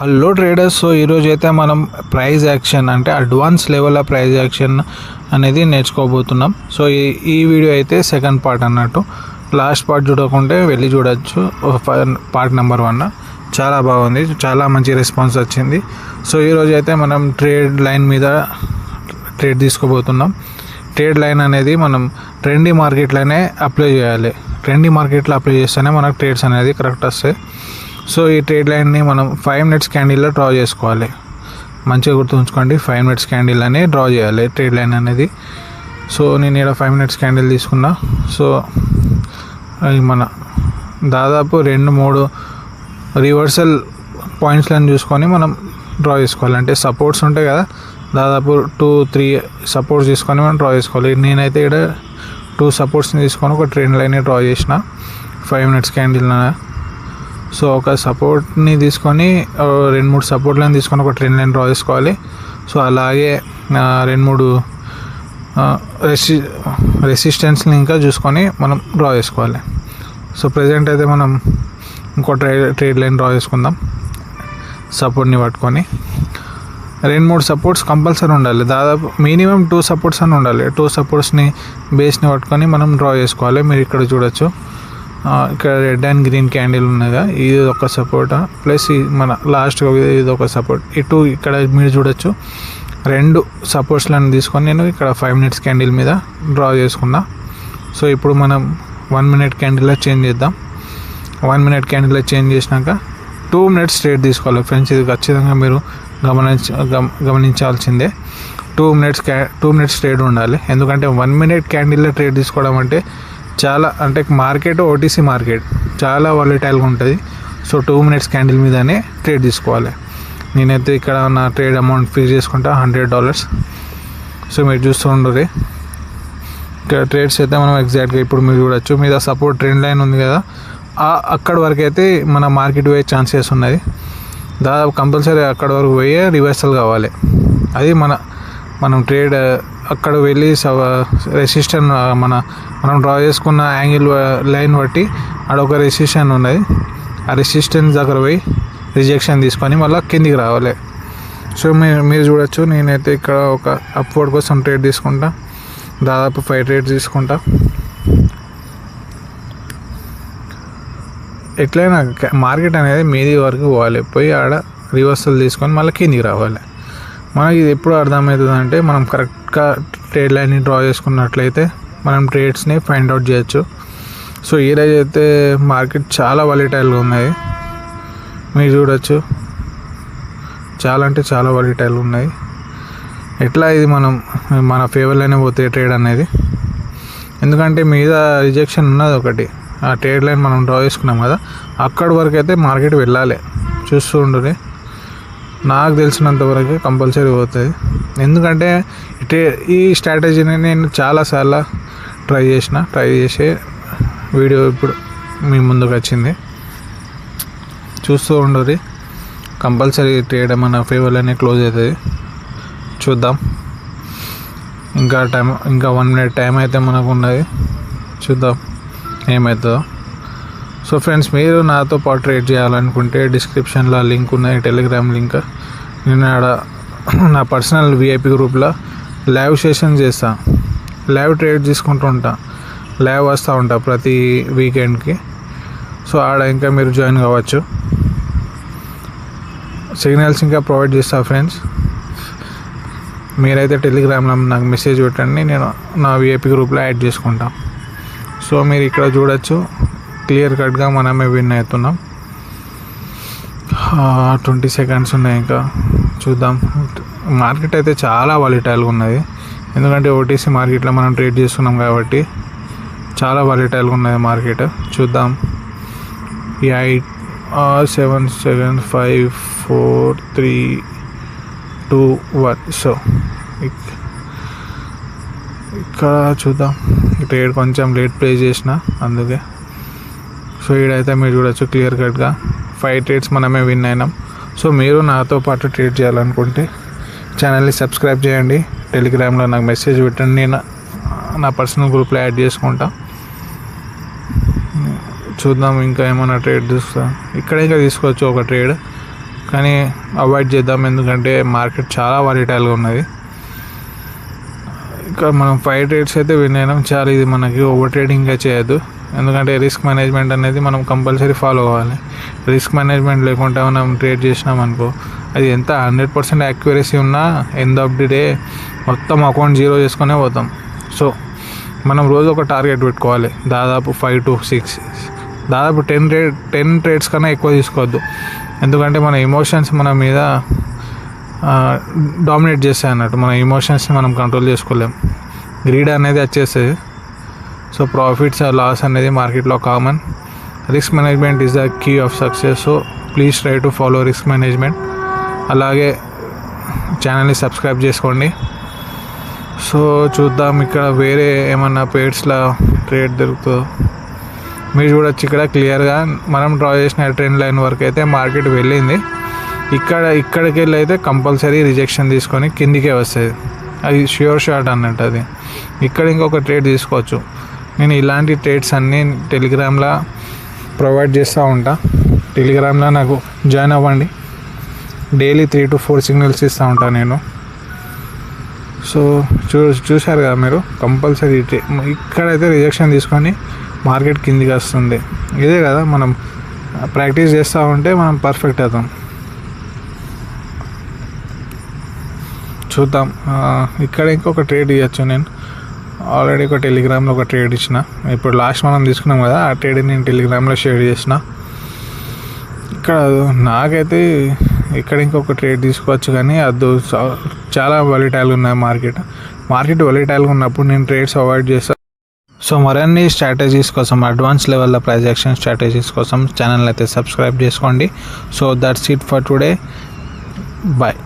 Hello traders. So ఈరోజు అయితే మనం ప్రైజ్ యాక్షన్ అంటే advance level of price action అనేది నేర్చుకోబోతున్నాం. సో ఈ వీడియో అయితే సెకండ్ పార్ట్ అన్నట్టు. లాస్ట్ పార్ట్ చూడకుంటే వెళ్ళి చూడొచ్చు. పార్ట్ నెంబర్ 1 చాలా బాగుంది, చాలా మంచి రెస్పాన్స్ వచ్చింది. సో ఈరోజు అయితే మనం ట్రేడ్ లైన్ మీద ట్రేడ్ తీసుకోబోతున్నాం. ట్రేడ్ లైన్ అనేది మనం ట్రెండీ మార్కెట్లోనే అప్లై చేయాలి. ట్రెండీ మార్కెట్లో అప్లై చేస్తేనే మనకు ట్రేడ్స్ అనేది కరెక్ట్ వస్తాయి. సో ఈ ట్రేడ్ లైన్ని మనం 5 minutes క్యాండిల్లో డ్రా చేసుకోవాలి. మంచిగా గుర్తుంచుకోండి, 5 minutes క్యాండిల్ అని డ్రా చేయాలి ట్రేడ్ లైన్ అనేది. సో నేను ఇక్కడ 5 minutes క్యాండిల్ తీసుకున్నా. సో మన దాదాపు 2-3 రివర్సల్ పాయింట్స్లను చూసుకొని మనం డ్రా చేసుకోవాలి. అంటే సపోర్ట్స్ ఉంటాయి కదా, దాదాపు 2-3 సపోర్ట్స్ తీసుకొని మనం డ్రా చేసుకోవాలి. నేనైతే ఇక్కడ 2 సపోర్ట్స్ని తీసుకొని ఒక ట్రెండ్ లైన్ని డ్రా చేసిన 5 minutes క్యాండిల్. సో ఒక సపోర్ట్ని తీసుకొని 2-3 సపోర్ట్లను తీసుకొని ఒక ట్రెండ్ లైన్ డ్రా చేసుకోవాలి. సో అలాగే 2-3 రెసిస్టెన్స్ని ఇంకా చూసుకొని మనం డ్రా చేసుకోవాలి. సో ప్రజెంట్ అయితే మనం ఇంకో ట్రేడ్ లైన్ డ్రా చేసుకుందాం. సపోర్ట్ని పట్టుకొని 2-3 సపోర్ట్స్ కంపల్సరీ ఉండాలి. దాదాపు మినిమం 2 సపోర్ట్స్ అని ఉండాలి. 2 సపోర్ట్స్ని బేస్ని పట్టుకొని మనం డ్రా చేసుకోవాలి. మీరు ఇక్కడ చూడొచ్చు, ఇక్కడ రెడ్ అండ్ గ్రీన్ క్యాండిల్ ఉన్నదా, ఇది ఒక సపోర్ట్, ప్లస్ మన లాస్ట్ ఇది ఒక సపోర్ట్. ఇటు ఇక్కడ మీరు చూడొచ్చు 2 సపోర్ట్స్లను తీసుకొని నేను ఇక్కడ 5 minutes క్యాండిల్ మీద డ్రా చేసుకున్నా. సో ఇప్పుడు మనం 1 minute క్యాండిల్లో చేంజ్ చేద్దాం. 1 minute క్యాండిల్లో చేంజ్ చేసినాక 2 minutes ట్రేడ్ తీసుకోవాలి ఫ్రెండ్స్. ఇది ఖచ్చితంగా మీరు గమనించాల్సిందే. 2 minutes ట్రేడ్ ఉండాలి. ఎందుకంటే 1 minute క్యాండిల్లో ట్రేడ్ తీసుకోవడం అంటే చాలా, అంటే మార్కెట్ ఓటీసీ మార్కెట్ చాలా వాలటైల్గా ఉంటుంది. సో 2 minutes క్యాండిల్ మీదనే ట్రేడ్ తీసుకోవాలి. నేనైతే ఇక్కడ నా ట్రేడ్ అమౌంట్ ఫిక్స్ చేసుకుంటా $100. సో మీరు చూస్తూ ఉండరు ఇక్కడ ట్రేడ్స్ అయితే మనం ఎగ్జాక్ట్గా ఇప్పుడు మీరు చూడొచ్చు. మీద సపోర్ట్ ట్రెండ్ లైన్ ఉంది కదా, అక్కడి వరకు అయితే మన మార్కెట్ పోయే ఛాన్సెస్ ఉన్నాయి. దాదాపు కంపల్సరీ అక్కడ వరకు పోయే రివర్సల్ కావాలి. అది మనం ట్రేడ్ అక్కడ వెళ్ళి రెసిస్టెన్స్ మనం డ్రా చేసుకున్న యాంగిల్ లైన్ బట్టి అడొక రెసిస్టెన్స్ ఉన్నది. ఆ రెసిస్టెన్స్ దగ్గర పోయి రిజెక్షన్ తీసుకొని మళ్ళీ కిందికి రావాలి. సో మీరు చూడొచ్చు, నేనైతే ఇక్కడ ఒక అప్వర్డ్ కోసం ట్రేడ్ తీసుకుంటా. దాదాపు 5 ట్రేడ్స్ తీసుకుంటా. ఎట్లయినా మార్కెట్ అనేది మీది వరకు పోవాలి, పోయి ఆడ రివర్సల్ తీసుకొని మళ్ళీ కిందికి రావాలి. మనకి ఇది ఎప్పుడు అర్థమవుతుంది అంటే మనం కరెక్ట్గా ట్రేడ్ లైన్ని డ్రా చేసుకున్నట్లయితే మనం ట్రేడ్స్ని ఫైండ్ అవుట్ చేయొచ్చు. సో ఈరోజు అయితే మార్కెట్ చాలా వాలటైల్గా ఉన్నాయి. మీరు చూడొచ్చు, చాలా అంటే చాలా వాలటైల్ ఉన్నాయి. ఎట్లా ఇది మన ఫేవర్లోనే పోతే ట్రేడ్ అనేది, ఎందుకంటే మీద రిజెక్షన్ ఉన్నది ఒకటి. ఆ ట్రేడ్ లైన్ మనం డ్రా చేసుకున్నాం కదా, అక్కడి వరకు అయితే మార్కెట్ వెళ్ళాలి. చూస్తూ ఉంటుంది, నాకు తెలిసినంత వరకు కంపల్సరీ పోతుంది. ఎందుకంటే ఈ స్ట్రాటజీని నేను చాలాసార్లు ట్రై చేసే వీడియో ఇప్పుడు మీ ముందుకు వచ్చింది. చూస్తూ ఉండరు, కంపల్సరీ ట్రేడ్ మన ఫేవర్లోనే క్లోజ్ అవుతుంది. చూద్దాం, ఇంకా 1 minute టైం అయితే మనకు ఉన్నది. చూద్దాం ఏమవుతుందో. సో ఫ్రెండ్స్, మీరు నాతో పాటు ట్రేడ్ చేయాలనుకుంటే డిస్క్రిప్షన్లో లింక్ ఉన్నాయి, టెలిగ్రామ్ లింక్. నేను ఆడ నా పర్సనల్ విఐపి గ్రూప్లో లైవ్ సెషన్ చేస్తాను, లైవ్ ట్రేడ్ తీసుకుంటూ ఉంటాను, లైవ్ వస్తూ ఉంటా ప్రతి వీకెండ్కి. సో ఆడ ఇంకా మీరు జాయిన్ కావచ్చు. సిగ్నల్స్ ఇంకా ప్రొవైడ్ చేస్తా ఫ్రెండ్స్. మీరైతే టెలిగ్రామ్లో నాకు మెసేజ్ పెట్టండి, నేను నా విఐపి గ్రూప్లో యాడ్ చేసుకుంటాను. సో మీరు ఇక్కడ చూడొచ్చు, క్లియర్ కట్గా మనమే విన్ అవుతున్నాం. 20 seconds ఉన్నాయి, ఇంకా చూద్దాం. మార్కెట్ అయితే చాలా వాలటైల్గా ఉన్నది, ఎందుకంటే ఓటీసీ మార్కెట్లో మనం ట్రేడ్ చేస్తున్నాం కాబట్టి చాలా వాలటైల్గా ఉన్నది మార్కెట్. చూద్దాం. 8 7 7 5 4 3 2 1. సో ఇక్కడ చూద్దాం. ట్రేడ్ కొంచెం లేట్ ప్లే చేసిన అందుకే. సో ఈడైతే మీరు చూడొచ్చు క్లియర్ కట్గా 5 ట్రేడ్స్ మనమే విన్ అయినాం. సో మీరు నాతో పాటు ట్రేడ్ చేయాలనుకుంటే ఛానల్ని సబ్స్క్రైబ్ చేయండి, టెలిగ్రామ్లో నాకు మెసేజ్ పెట్టండి, నేను నా పర్సనల్ గ్రూప్లో యాడ్ చేసుకుంటా. చూద్దాం ఇంకా ఏమైనా ట్రేడ్ చూస్తా. ఇక్కడ ఇంకా తీసుకోవచ్చు ఒక ట్రేడ్. కానీ అవాయిడ్ చేద్దాం, ఎందుకంటే మార్కెట్ చాలా వాలిటైల్గా ఉన్నది. ఇక్కడ మనం 5 ట్రేడ్స్ అయితే విన్ అయినాం చాలా. ఇది మనకి ఓవర్ ట్రేడింగ్గా చేయొద్దు, ఎందుకంటే రిస్క్ మేనేజ్మెంట్ అనేది మనం కంపల్సరీ ఫాలో అవ్వాలి. రిస్క్ మేనేజ్మెంట్ లేకుండా మనం ట్రేడ్ చేసినాం అనుకో, అది ఎంత 100% యాక్యురసీ ఉన్నా ఎండ్ ఆఫ్ ది డే మొత్తం అకౌంట్ జీరో చేసుకునే పోతాం. సో మనం రోజు ఒక టార్గెట్ పెట్టుకోవాలి, దాదాపు 5 to 6, దాదాపు 10 ట్రేడ్స్ కన్నా ఎక్కువ తీసుకోవద్దు, ఎందుకంటే మన ఎమోషన్స్ మన మీద డామినేట్ చేస్తాయి అన్నట్టు. మన ఎమోషన్స్ని మనం కంట్రోల్ చేసుకోలేం, గ్రీడ్ అనేది వచ్చేస్తుంది. సో ప్రాఫిట్స్ లాస్ అనేది మార్కెట్లో common. Risk management is the key of success. So please try to follow risk management. అలాగే ఛానల్ని సబ్స్క్రైబ్ చేసుకోండి. సో చూద్దాం ఇక్కడ వేరే ఏమన్నా పేడ్స్లో ట్రేడ్ దొరుకుతుందో. మీరు చూడొచ్చు ఇక్కడ క్లియర్గా మనం డ్రా చేసిన ట్రెండ్ లైన్ వరకు అయితే మార్కెట్ వెళ్ళింది. ఇక్కడికి వెళ్ళి అయితే కంపల్సరీ రిజెక్షన్ తీసుకొని కిందికే వస్తుంది, అది ష్యూర్ షాట్ అన్నట్టు. అది ఇక్కడ ఇంకొక ట్రేడ్ తీసుకోవచ్చు. నేను ఇలాంటి ట్రేడ్స్ అన్నీ టెలిగ్రామ్లో ప్రొవైడ్ చేస్తూ ఉంటా. టెలిగ్రామ్లో నాకు జాయిన్ అవ్వండి, డైలీ 3 to 4 సిగ్నల్స్ ఇస్తూ ఉంటాను నేను. సో చూశారు కదా మీరు, కంపల్సరీ ఇక్కడైతే రిజెక్షన్ తీసుకొని మార్కెట్ కిందికి వస్తుంది. ఇదే కదా మనం ప్రాక్టీస్ చేస్తూ ఉంటే మనం పర్ఫెక్ట్ అవుతాం. చూద్దాం, ఇక్కడ ఇంకొక ట్రేడ్ ఇవ్వచ్చు. నేను ఆల్రెడీ ఒక టెలిగ్రామ్లో ఒక ట్రేడ్ ఇచ్చిన, ఇప్పుడు లాస్ట్ మనం తీసుకున్నాం కదా, ఆ ట్రేడ్ నేను టెలిగ్రామ్లో షేర్ చేసిన. ఇక్కడ నాకైతే ఇక్కడ ఇంకొక ట్రేడ్ తీసుకోవచ్చు, కానీ అది చాలా వాలిటైల్గా ఉన్నాయి మార్కెట్ వాలిటైల్గా ఉన్నప్పుడు నేను ట్రేడ్స్ అవాయిడ్ చేస్తాను. సో మరిన్ని స్ట్రాటజీస్ కోసం, అడ్వాన్స్ లెవెల్లో ప్రైస్ యాక్షన్ స్ట్రాటజీస్ కోసం ఛానల్ అయితే సబ్స్క్రైబ్ చేసుకోండి. So that's it for today, bye.